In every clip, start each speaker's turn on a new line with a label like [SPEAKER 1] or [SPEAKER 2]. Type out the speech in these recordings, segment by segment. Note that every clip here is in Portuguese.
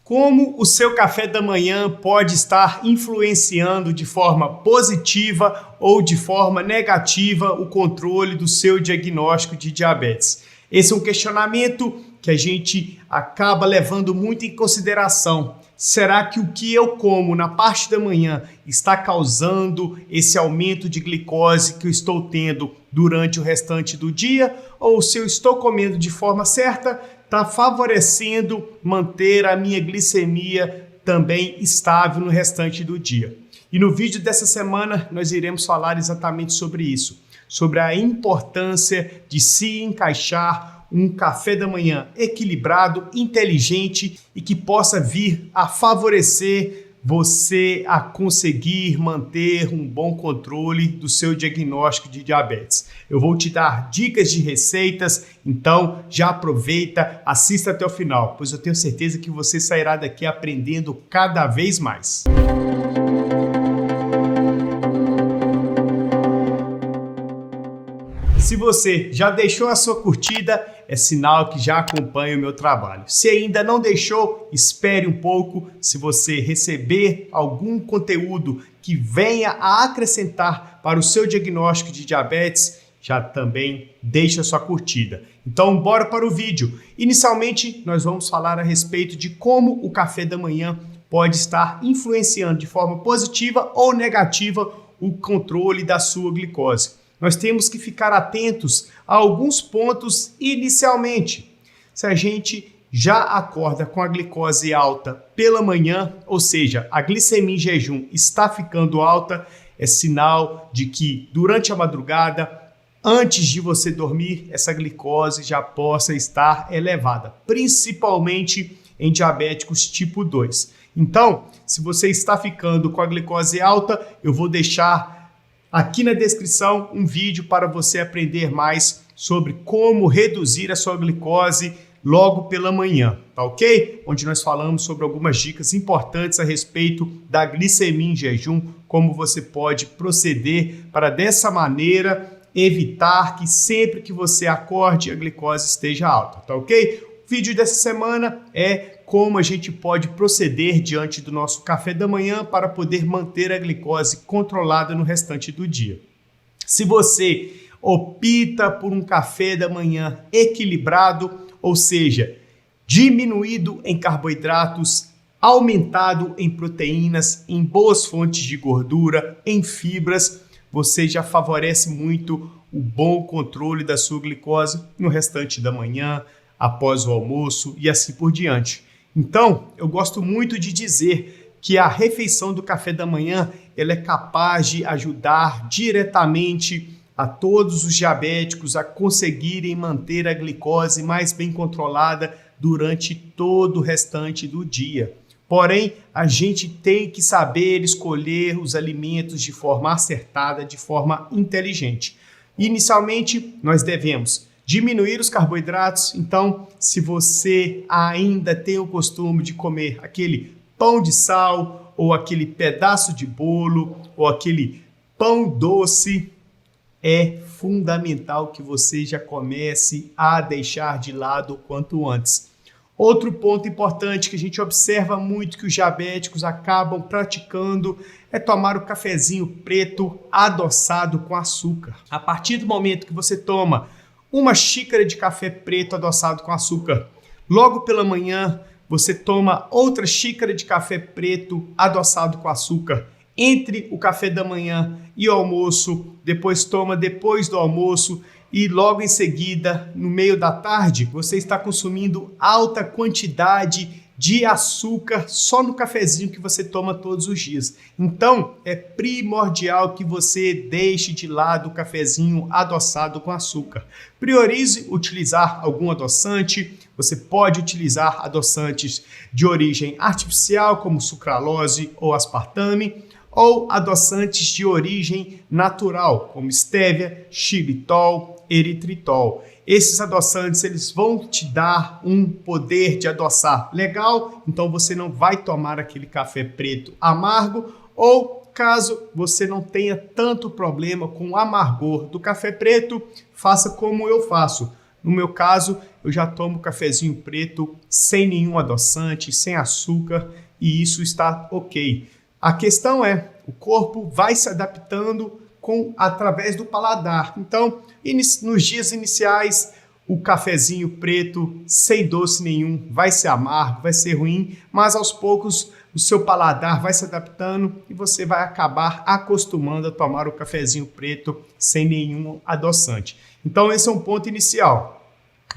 [SPEAKER 1] Como o seu café da manhã pode estar influenciando de forma positiva ou de forma negativa o controle do seu diagnóstico de diabetes? Esse é um questionamento que a gente acaba levando muito em consideração. Será que o que eu como na parte da manhã está causando esse aumento de glicose que eu estou tendo durante o restante do dia? Ou se eu estou comendo de forma certa, está favorecendo manter a minha glicemia também estável no restante do dia? E no vídeo dessa semana nós iremos falar exatamente sobre isso, sobre a importância de se encaixar um café da manhã equilibrado, inteligente e que possa vir a favorecer você a conseguir manter um bom controle do seu diagnóstico de diabetes. Eu vou te dar dicas de receitas, então já aproveita, assista até o final, pois eu tenho certeza que você sairá daqui aprendendo cada vez mais. Se você já deixou a sua curtida, é sinal que já acompanha o meu trabalho. Se ainda não deixou, espere um pouco. Se você receber algum conteúdo que venha a acrescentar para o seu diagnóstico de diabetes, já também deixa a sua curtida. Então, bora para o vídeo. Inicialmente, nós vamos falar a respeito de como o café da manhã pode estar influenciando de forma positiva ou negativa o controle da sua glicose. Nós temos que ficar atentos a alguns pontos inicialmente. Se a gente já acorda com a glicose alta pela manhã, ou seja, a glicemia em jejum está ficando alta, é sinal de que durante a madrugada, antes de você dormir, essa glicose já possa estar elevada, principalmente em diabéticos tipo 2. Então, se você está ficando com a glicose alta, eu vou deixar aqui na descrição um vídeo para você aprender mais sobre como reduzir a sua glicose logo pela manhã, tá ok? Onde nós falamos sobre algumas dicas importantes a respeito da glicemia em jejum, como você pode proceder para dessa maneira evitar que sempre que você acorde a glicose esteja alta, tá ok? O vídeo dessa semana é como a gente pode proceder diante do nosso café da manhã para poder manter a glicose controlada no restante do dia. Se você opta por um café da manhã equilibrado, ou seja, diminuído em carboidratos, aumentado em proteínas, em boas fontes de gordura, em fibras, você já favorece muito o bom controle da sua glicose no restante da manhã, após o almoço e assim por diante. Então, eu gosto muito de dizer que a refeição do café da manhã ela é capaz de ajudar diretamente a todos os diabéticos a conseguirem manter a glicose mais bem controlada durante todo o restante do dia. Porém, a gente tem que saber escolher os alimentos de forma acertada, de forma inteligente. Inicialmente, nós devemos diminuir os carboidratos. Então, se você ainda tem o costume de comer aquele pão de sal, ou aquele pedaço de bolo, ou aquele pão doce, é fundamental que você já comece a deixar de lado o quanto antes. Outro ponto importante que a gente observa muito que os diabéticos acabam praticando é tomar o cafezinho preto adoçado com açúcar. A partir do momento que você toma uma xícara de café preto adoçado com açúcar, logo pela manhã você toma outra xícara de café preto adoçado com açúcar. Entre o café da manhã e o almoço, depois toma depois do almoço e logo em seguida, no meio da tarde, você está consumindo alta quantidade de açúcar só no cafezinho que você toma todos os dias. Então, é primordial que você deixe de lado o cafezinho adoçado com açúcar. Priorize utilizar algum adoçante. Você pode utilizar adoçantes de origem artificial, como sucralose ou aspartame, ou adoçantes de origem natural, como estévia, xilitol, eritritol. Esses adoçantes, eles vão te dar um poder de adoçar legal, então você não vai tomar aquele café preto amargo, ou caso você não tenha tanto problema com o amargor do café preto, faça como eu faço. No meu caso, eu já tomo cafezinho preto sem nenhum adoçante, sem açúcar, e isso está ok. A questão é, o corpo vai se adaptando através do paladar. Então, nos dias iniciais, o cafezinho preto, sem doce nenhum, vai ser amargo, vai ser ruim, mas aos poucos o seu paladar vai se adaptando e você vai acabar acostumando a tomar o cafezinho preto sem nenhum adoçante. Então, esse é um ponto inicial.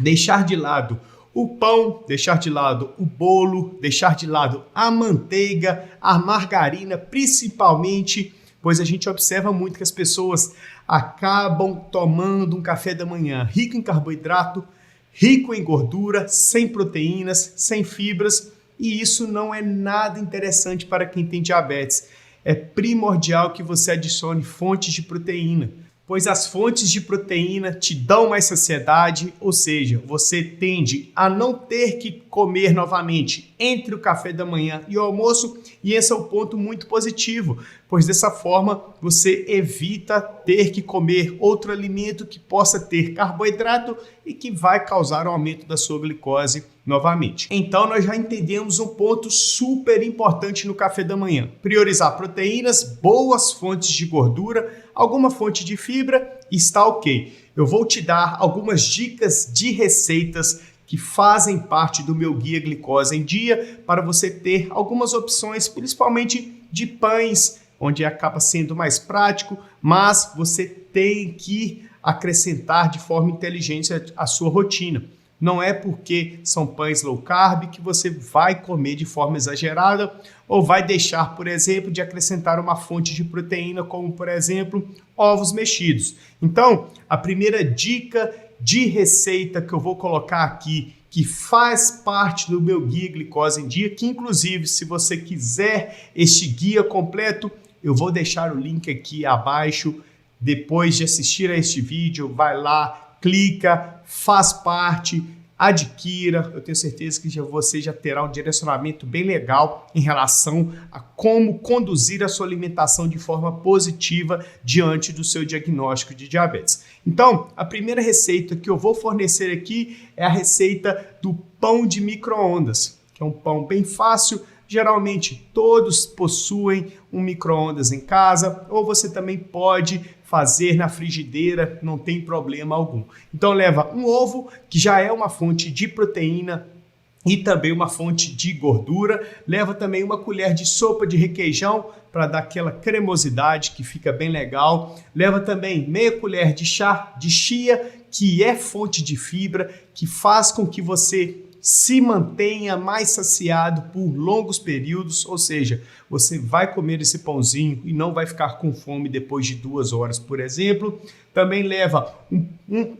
[SPEAKER 1] Deixar de lado o pão, deixar de lado o bolo, deixar de lado a manteiga, a margarina, principalmente, pois a gente observa muito que as pessoas acabam tomando um café da manhã rico em carboidrato, rico em gordura, sem proteínas, sem fibras, e isso não é nada interessante para quem tem diabetes. É primordial que você adicione fontes de proteína, pois as fontes de proteína te dão mais saciedade, ou seja, você tende a não ter que comer novamente entre o café da manhã e o almoço, e esse é um ponto muito positivo, pois dessa forma você evita ter que comer outro alimento que possa ter carboidrato e que vai causar um aumento da sua glicose novamente. Então nós já entendemos um ponto super importante no café da manhã: priorizar proteínas, boas fontes de gordura, alguma fonte de fibra, está ok. Eu vou te dar algumas dicas de receitas que fazem parte do meu guia Glicose em Dia para você ter algumas opções, principalmente de pães, onde acaba sendo mais prático, mas você tem que acrescentar de forma inteligente a sua rotina. Não é porque são pães low carb que você vai comer de forma exagerada ou vai deixar, por exemplo, de acrescentar uma fonte de proteína, como, por exemplo, ovos mexidos. Então, a primeira dica de receita que eu vou colocar aqui, que faz parte do meu guia Glicose em Dia, que inclusive, se você quiser este guia completo, eu vou deixar o link aqui abaixo. Depois de assistir a este vídeo, vai lá, clica, faz parte, adquira. Eu tenho certeza que você já terá um direcionamento bem legal em relação a como conduzir a sua alimentação de forma positiva diante do seu diagnóstico de diabetes. Então, a primeira receita que eu vou fornecer aqui é a receita do pão de micro-ondas, que é um pão bem fácil. Geralmente todos possuem um micro-ondas em casa, ou você também pode fazer na frigideira, não tem problema algum. Então leva um ovo, que já é uma fonte de proteína e também uma fonte de gordura. Leva também uma colher de sopa de requeijão para dar aquela cremosidade que fica bem legal. Leva também meia colher de chá de chia, que é fonte de fibra, que faz com que você se mantenha mais saciado por longos períodos, ou seja, você vai comer esse pãozinho e não vai ficar com fome depois de 2 horas, por exemplo. Também leva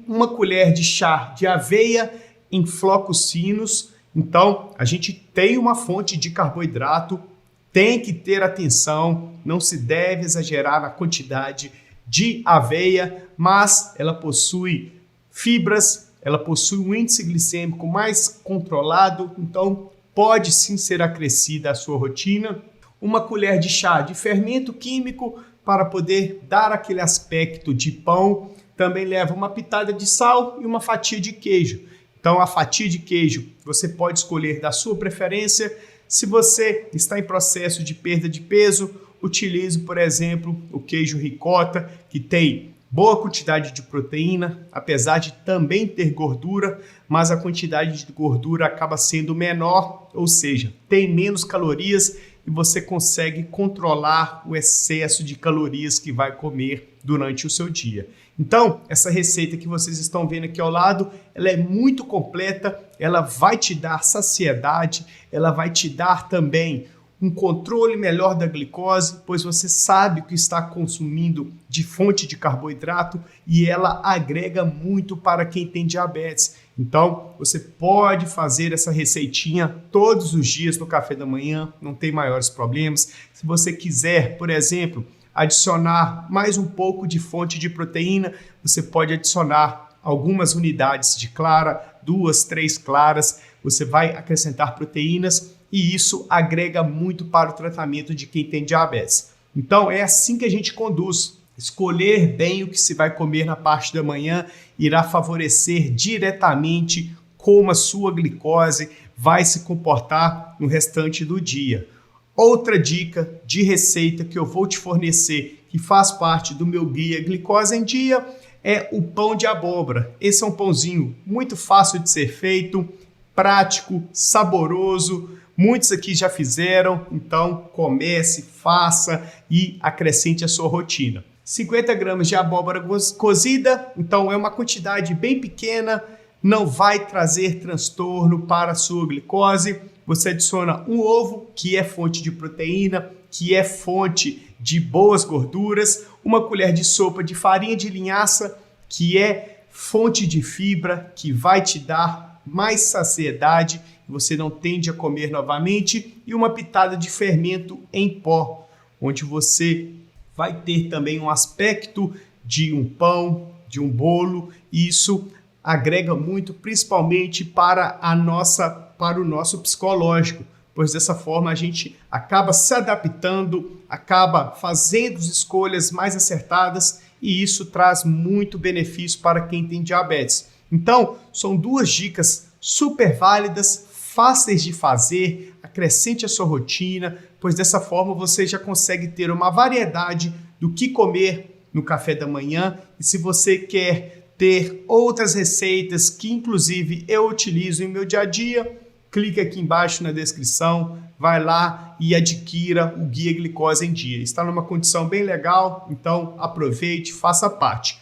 [SPEAKER 1] uma colher de chá de aveia em flocos finos. Então, a gente tem uma fonte de carboidrato, tem que ter atenção, não se deve exagerar na quantidade de aveia, mas ela possui fibras, ela possui um índice glicêmico mais controlado, então pode sim ser acrescida à sua rotina. Uma colher de chá de fermento químico para poder dar aquele aspecto de pão. Também leva uma pitada de sal e uma fatia de queijo. Então a fatia de queijo você pode escolher da sua preferência. Se você está em processo de perda de peso, utilize, por exemplo, o queijo ricota, que tem boa quantidade de proteína, apesar de também ter gordura, mas a quantidade de gordura acaba sendo menor, ou seja, tem menos calorias e você consegue controlar o excesso de calorias que vai comer durante o seu dia. Então, essa receita que vocês estão vendo aqui ao lado, ela é muito completa, ela vai te dar saciedade, ela vai te dar também um controle melhor da glicose, pois você sabe o que está consumindo de fonte de carboidrato e ela agrega muito para quem tem diabetes. Então, você pode fazer essa receitinha todos os dias no café da manhã, não tem maiores problemas. Se você quiser, por exemplo, adicionar mais um pouco de fonte de proteína, você pode adicionar algumas unidades de clara, 2, 3 claras, você vai acrescentar proteínas e isso agrega muito para o tratamento de quem tem diabetes. Então é assim que a gente conduz. Escolher bem o que se vai comer na parte da manhã irá favorecer diretamente como a sua glicose vai se comportar no restante do dia. Outra dica de receita que eu vou te fornecer, que faz parte do meu guia Glicose em Dia, é o pão de abóbora. Esse é um pãozinho muito fácil de ser feito, prático, saboroso. Muitos aqui já fizeram, então comece, faça e acrescente à sua rotina. 50 gramas de abóbora cozida, então é uma quantidade bem pequena, não vai trazer transtorno para a sua glicose. Você adiciona um ovo, que é fonte de proteína, que é fonte de boas gorduras, uma colher de sopa de farinha de linhaça, que é fonte de fibra, que vai te dar mais saciedade, você não tende a comer novamente, e uma pitada de fermento em pó, onde você vai ter também um aspecto de um pão, de um bolo, e isso agrega muito, principalmente para o nosso psicológico, pois dessa forma a gente acaba se adaptando, acaba fazendo escolhas mais acertadas e isso traz muito benefício para quem tem diabetes. Então, são duas dicas super válidas, fáceis de fazer, acrescente a sua rotina, pois dessa forma você já consegue ter uma variedade do que comer no café da manhã. E se você quer ter outras receitas que inclusive eu utilizo em meu dia a dia, clique aqui embaixo na descrição, vai lá e adquira o Guia Glicose em Dia. Está numa condição bem legal, então aproveite, faça parte.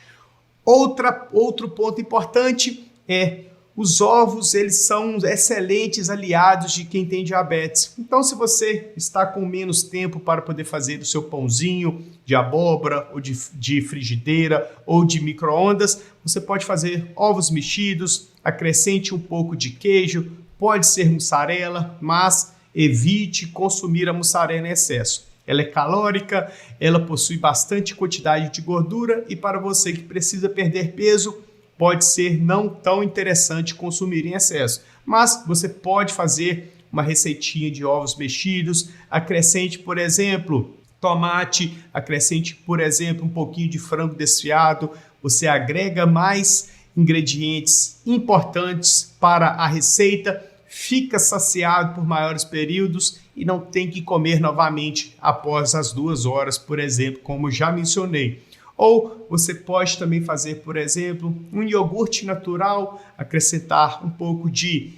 [SPEAKER 1] Outro ponto importante é os ovos, eles são excelentes aliados de quem tem diabetes. Então, se você está com menos tempo para poder fazer o seu pãozinho de abóbora, ou de frigideira, ou de micro-ondas, você pode fazer ovos mexidos, acrescente um pouco de queijo, pode ser mussarela, mas evite consumir a mussarela em excesso. Ela é calórica, ela possui bastante quantidade de gordura e para você que precisa perder peso, pode ser não tão interessante consumir em excesso. Mas você pode fazer uma receitinha de ovos mexidos, acrescente, por exemplo, tomate, acrescente, por exemplo, um pouquinho de frango desfiado, você agrega mais ingredientes importantes para a receita, fica saciado por maiores períodos e não tem que comer novamente após as 2 horas, por exemplo, como já mencionei. Ou você pode também fazer, por exemplo, um iogurte natural, acrescentar um pouco de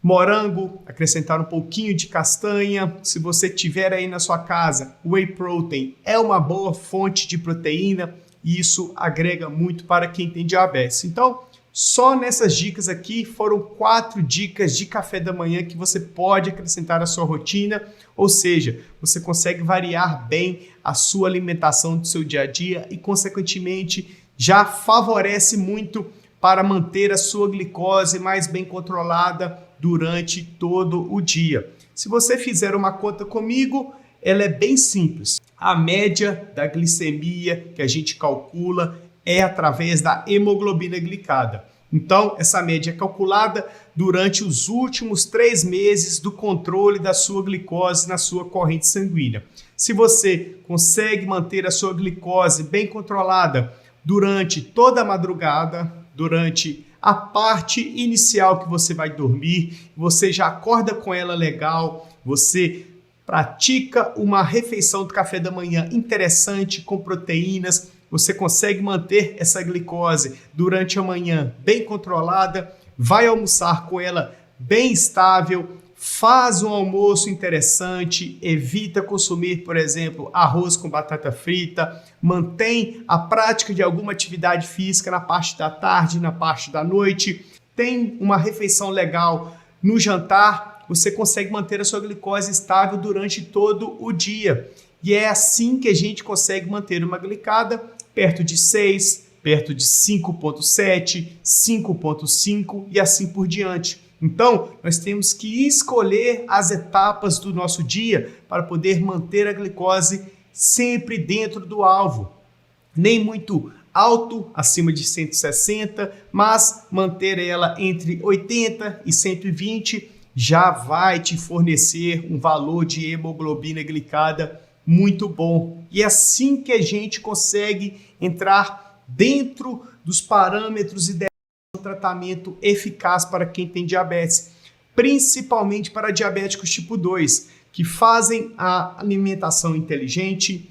[SPEAKER 1] morango, acrescentar um pouquinho de castanha. Se você tiver aí na sua casa, whey protein é uma boa fonte de proteína e isso agrega muito para quem tem diabetes. Então, só nessas dicas aqui foram 4 dicas de café da manhã que você pode acrescentar à sua rotina, ou seja, você consegue variar bem a sua alimentação do seu dia a dia e, consequentemente, já favorece muito para manter a sua glicose mais bem controlada durante todo o dia. Se você fizer uma conta comigo, ela é bem simples. A média da glicemia que a gente calcula é através da hemoglobina glicada. Então, essa média é calculada durante os últimos 3 meses do controle da sua glicose na sua corrente sanguínea. Se você consegue manter a sua glicose bem controlada durante toda a madrugada, durante a parte inicial que você vai dormir, você já acorda com ela legal, você pratica uma refeição do café da manhã interessante com proteínas, você consegue manter essa glicose durante a manhã bem controlada, vai almoçar com ela bem estável, faz um almoço interessante, evita consumir, por exemplo, arroz com batata frita, mantém a prática de alguma atividade física na parte da tarde, na parte da noite, tem uma refeição legal no jantar, você consegue manter a sua glicose estável durante todo o dia. E é assim que a gente consegue manter uma glicada perto de 6, perto de 5,7, 5,5 e assim por diante. Então, nós temos que escolher as etapas do nosso dia para poder manter a glicose sempre dentro do alvo. Nem muito alto, acima de 160, mas manter ela entre 80 e 120 já vai te fornecer um valor de hemoglobina glicada muito bom. E é assim que a gente consegue entrar dentro dos parâmetros ideais do tratamento eficaz para quem tem diabetes, principalmente para diabéticos tipo 2, que fazem a alimentação inteligente,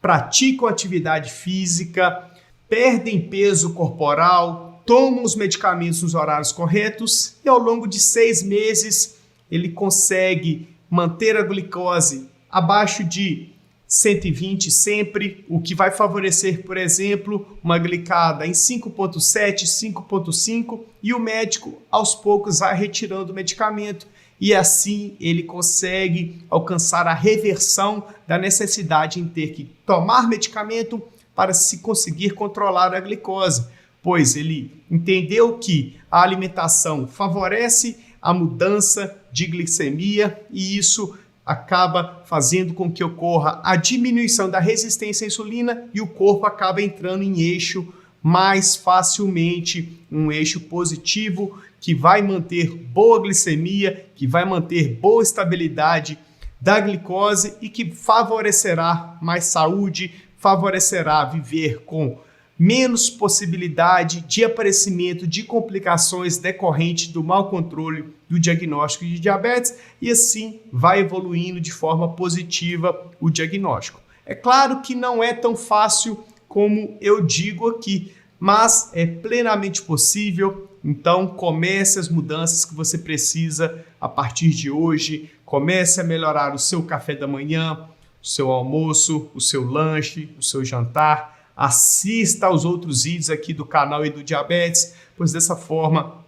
[SPEAKER 1] praticam atividade física, perdem peso corporal, tomam os medicamentos nos horários corretos e ao longo de 6 meses ele consegue manter a glicose abaixo de 120 sempre, o que vai favorecer, por exemplo, uma glicada em 5,7, 5,5 e o médico aos poucos vai retirando o medicamento e assim ele consegue alcançar a reversão da necessidade em ter que tomar medicamento para se conseguir controlar a glicose, pois ele entendeu que a alimentação favorece a mudança de glicemia e isso acaba fazendo com que ocorra a diminuição da resistência à insulina e o corpo acaba entrando em eixo mais facilmente, um eixo positivo que vai manter boa glicemia, que vai manter boa estabilidade da glicose e que favorecerá mais saúde, favorecerá viver com menos possibilidade de aparecimento de complicações decorrentes do mau controle do diagnóstico de diabetes e assim vai evoluindo de forma positiva o diagnóstico. É claro que não é tão fácil como eu digo aqui, mas é plenamente possível, então comece as mudanças que você precisa a partir de hoje, comece a melhorar o seu café da manhã, o seu almoço, o seu lanche, o seu jantar. Assista aos outros vídeos aqui do canal Edu Diabetes, pois dessa forma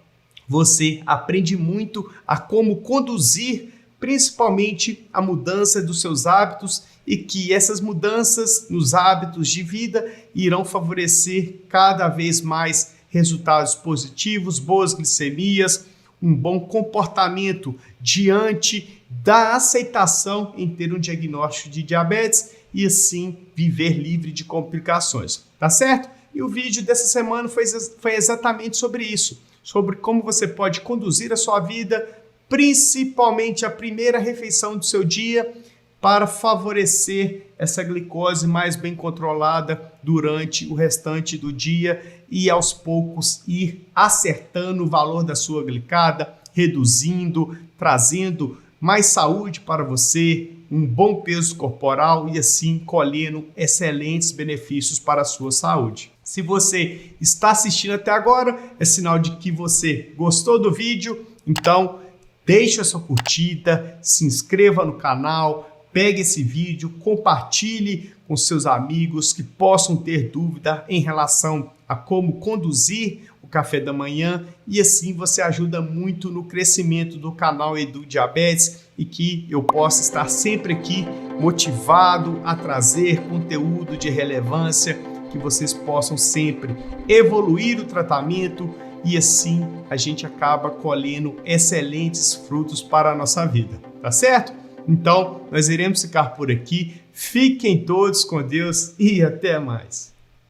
[SPEAKER 1] você aprende muito a como conduzir principalmente a mudança dos seus hábitos e que essas mudanças nos hábitos de vida irão favorecer cada vez mais resultados positivos, boas glicemias, um bom comportamento diante da aceitação em ter um diagnóstico de diabetes e assim viver livre de complicações, tá certo? E o vídeo dessa semana foi exatamente sobre isso, sobre como você pode conduzir a sua vida, principalmente a primeira refeição do seu dia, para favorecer essa glicose mais bem controlada durante o restante do dia e aos poucos ir acertando o valor da sua glicada, reduzindo, trazendo mais saúde para você, um bom peso corporal e assim colhendo excelentes benefícios para a sua saúde. Se você está assistindo até agora, é sinal de que você gostou do vídeo, então deixe a sua curtida, se inscreva no canal, pegue esse vídeo, compartilhe com seus amigos que possam ter dúvida em relação a como conduzir o café da manhã e assim você ajuda muito no crescimento do canal Edu Diabetes e que eu possa estar sempre aqui motivado a trazer conteúdo de relevância, que vocês possam sempre evoluir o tratamento e assim a gente acaba colhendo excelentes frutos para a nossa vida, tá certo? Então, nós iremos ficar por aqui. Fiquem todos com Deus e até mais.